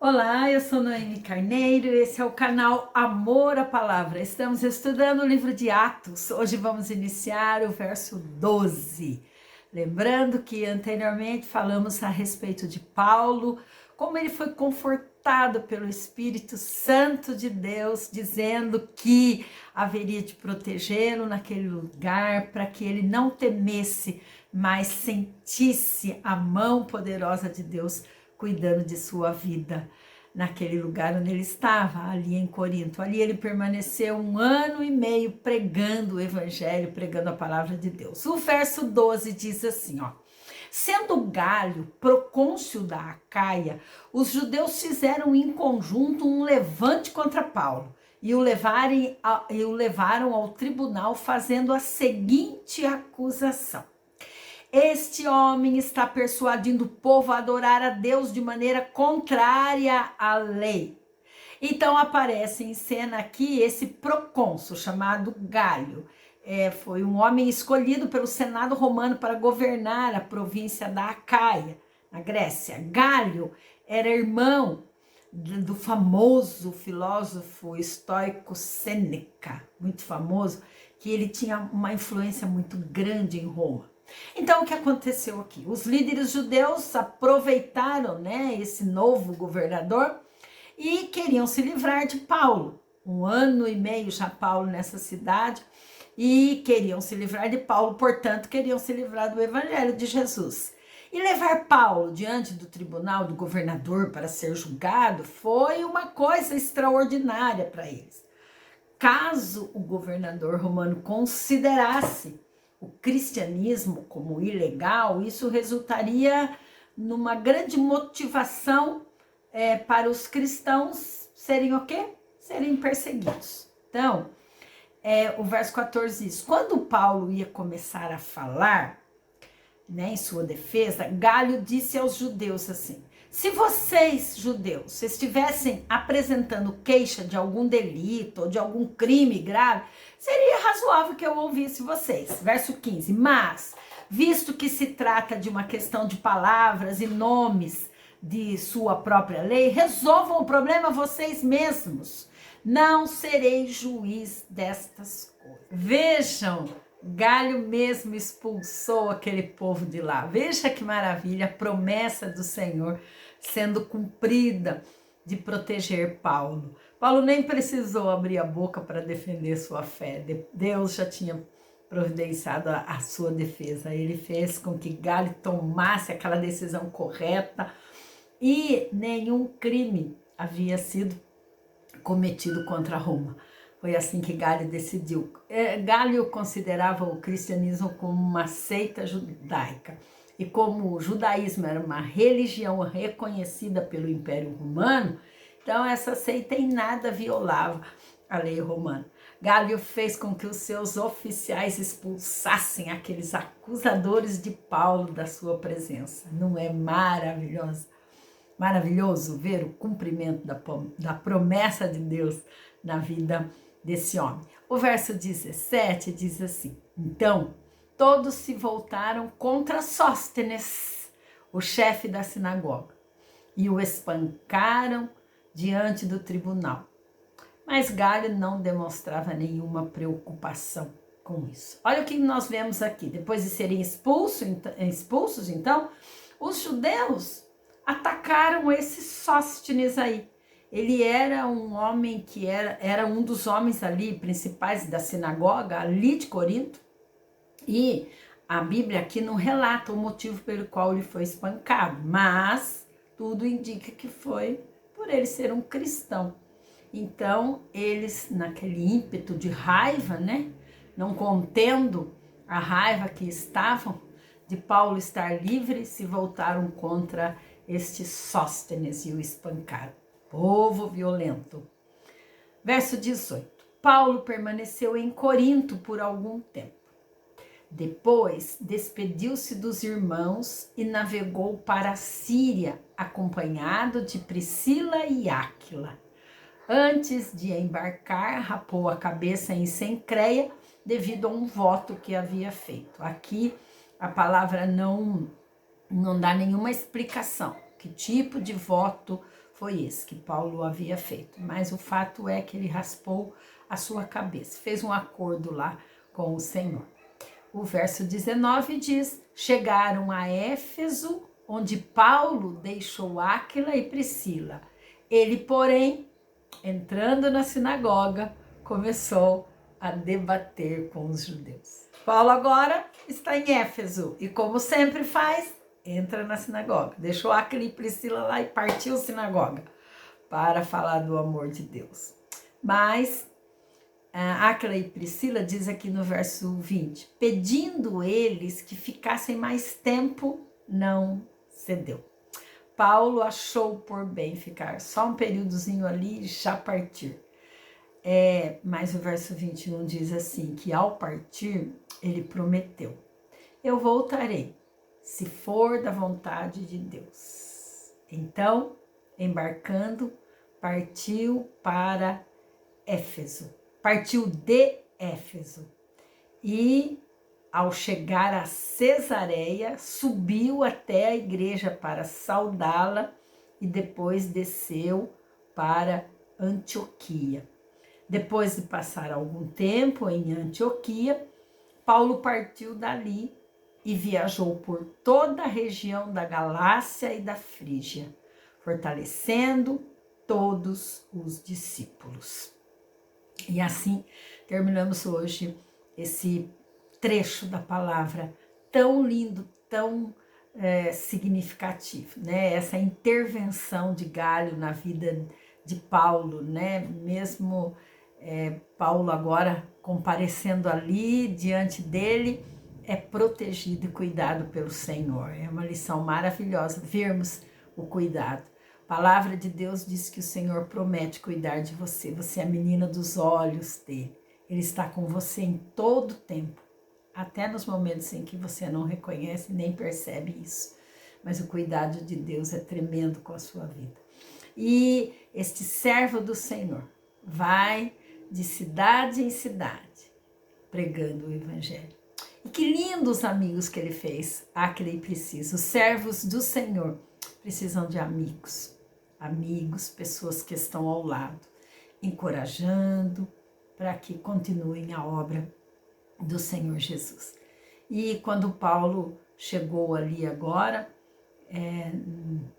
Olá, eu sou Noemi Carneiro, esse é o canal Amor à Palavra. Estamos estudando o livro de Atos. Hoje vamos iniciar o verso 12. Lembrando que anteriormente falamos a respeito de Paulo, como ele foi confortado pelo Espírito Santo de Deus, dizendo que haveria de protegê-lo naquele lugar, para que ele não temesse, mas sentisse a mão poderosa de Deus cuidando de sua vida naquele lugar onde ele estava, ali em Corinto. Ali ele permaneceu 1 ano e meio pregando o evangelho, pregando a palavra de Deus. O verso 12 diz assim, ó: sendo Galho procônsul da Acaia, os judeus fizeram em conjunto um levante contra Paulo e o levaram ao tribunal fazendo a seguinte acusação: este homem está persuadindo o povo a adorar a Deus de maneira contrária à lei. Então aparece em cena aqui esse procônsul chamado Galho. Foi um homem escolhido pelo Senado romano para governar a província da Acaia, na Grécia. Galho era irmão do famoso filósofo estoico Sêneca, muito famoso, que ele tinha uma influência muito grande em Roma. Então, o que aconteceu aqui? Os líderes judeus aproveitaram, esse novo governador e queriam se livrar de Paulo. 1 ano e meio já Paulo nessa cidade e queriam se livrar de Paulo, portanto, queriam se livrar do evangelho de Jesus. E levar Paulo diante do tribunal do governador para ser julgado foi uma coisa extraordinária para eles. Caso o governador romano considerasse o cristianismo como ilegal, isso resultaria numa grande motivação para os cristãos serem o quê? Serem perseguidos. Então, o verso 14 diz: quando Paulo ia começar a falar, em sua defesa, Galho disse aos judeus assim: se vocês, judeus, estivessem apresentando queixa de algum delito ou de algum crime grave, seria razoável que eu ouvisse vocês. Verso 15, mas, visto que se trata de uma questão de palavras e nomes de sua própria lei, resolvam o problema vocês mesmos. Não serei juiz destas coisas. Vejam, Galho mesmo expulsou aquele povo de lá. Veja que maravilha, a promessa do Senhor sendo cumprida de proteger Paulo. Paulo nem precisou abrir a boca para defender sua fé. Deus já tinha providenciado a sua defesa. Ele fez com que Galho tomasse aquela decisão correta e nenhum crime havia sido cometido contra Roma. Foi assim que Galho decidiu. Galho considerava o cristianismo como uma seita judaica. E como o judaísmo era uma religião reconhecida pelo Império Romano, então essa seita em nada violava a lei romana. Galho fez com que os seus oficiais expulsassem aqueles acusadores de Paulo da sua presença. Não é maravilhoso? Maravilhoso ver o cumprimento da promessa de Deus na vida desse homem. O verso 17 diz assim: então todos se voltaram contra Sóstenes, o chefe da sinagoga, e o espancaram diante do tribunal. Mas Galho não demonstrava nenhuma preocupação com isso. Olha o que nós vemos aqui. Depois de serem expulsos, então, os judeus atacaram esse Sóstenes aí. Ele era um homem que era um dos homens ali principais da sinagoga ali de Corinto, e a Bíblia aqui não relata o motivo pelo qual ele foi espancado, mas tudo indica que foi por ele ser um cristão. Então, eles, naquele ímpeto de raiva, não contendo a raiva que estavam de Paulo estar livre, se voltaram contra este Sóstenes e o espancaram. Povo violento. Verso 18. Paulo permaneceu em Corinto por algum tempo. Depois, despediu-se dos irmãos e navegou para a Síria, acompanhado de Priscila e Áquila. Antes de embarcar, rapou a cabeça em Cencreia, devido a um voto que havia feito. Aqui, a palavra não dá nenhuma explicação. Que tipo de voto foi esse que Paulo havia feito, mas o fato é que ele raspou a sua cabeça, fez um acordo lá com o Senhor. O verso 19 diz: chegaram a Éfeso, onde Paulo deixou Áquila e Priscila. Ele, porém, entrando na sinagoga, começou a debater com os judeus. Paulo agora está em Éfeso e, como sempre faz, entra na sinagoga. Deixou Áquila e Priscila lá e partiu a sinagoga para falar do amor de Deus. Mas Áquila e Priscila diz aqui no verso 20, pedindo eles que ficassem mais tempo, não cedeu. Paulo achou por bem ficar só um períodozinho ali e já partir. Mas o verso 21 diz assim, que ao partir, ele prometeu, eu voltarei, se for da vontade de Deus. Então, embarcando, partiu para Éfeso. Partiu de Éfeso. E, ao chegar a Cesareia, subiu até a igreja para saudá-la e depois desceu para Antioquia. Depois de passar algum tempo em Antioquia, Paulo partiu dali e viajou por toda a região da Galácia e da Frígia, fortalecendo todos os discípulos. E assim terminamos hoje esse trecho da palavra tão lindo, tão significativo, né? Essa intervenção de Galho na vida de Paulo, né? Mesmo Paulo agora comparecendo ali diante dele, é protegido e cuidado pelo Senhor. É uma lição maravilhosa vermos o cuidado. A palavra de Deus diz que o Senhor promete cuidar de você. Você é a menina dos olhos dele. Ele está com você em todo tempo, até nos momentos em que você não reconhece nem percebe isso. Mas o cuidado de Deus é tremendo com a sua vida. E este servo do Senhor vai de cidade em cidade pregando o evangelho. E que lindos amigos que ele fez, Áquila e Priscila. Os servos do Senhor precisam de amigos, pessoas que estão ao lado, encorajando para que continuem a obra do Senhor Jesus. E quando Paulo chegou ali agora,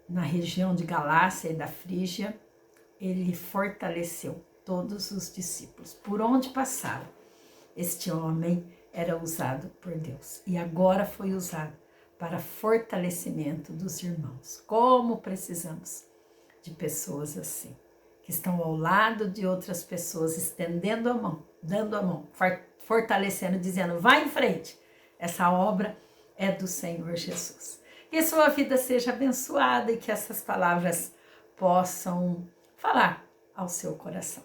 na região de Galácia e da Frígia, ele fortaleceu todos os discípulos. Por onde passava, este homem era usado por Deus e agora foi usado para fortalecimento dos irmãos. Como precisamos de pessoas assim, que estão ao lado de outras pessoas, estendendo a mão, dando a mão, fortalecendo, dizendo, vai em frente, essa obra é do Senhor Jesus. Que sua vida seja abençoada e que essas palavras possam falar ao seu coração.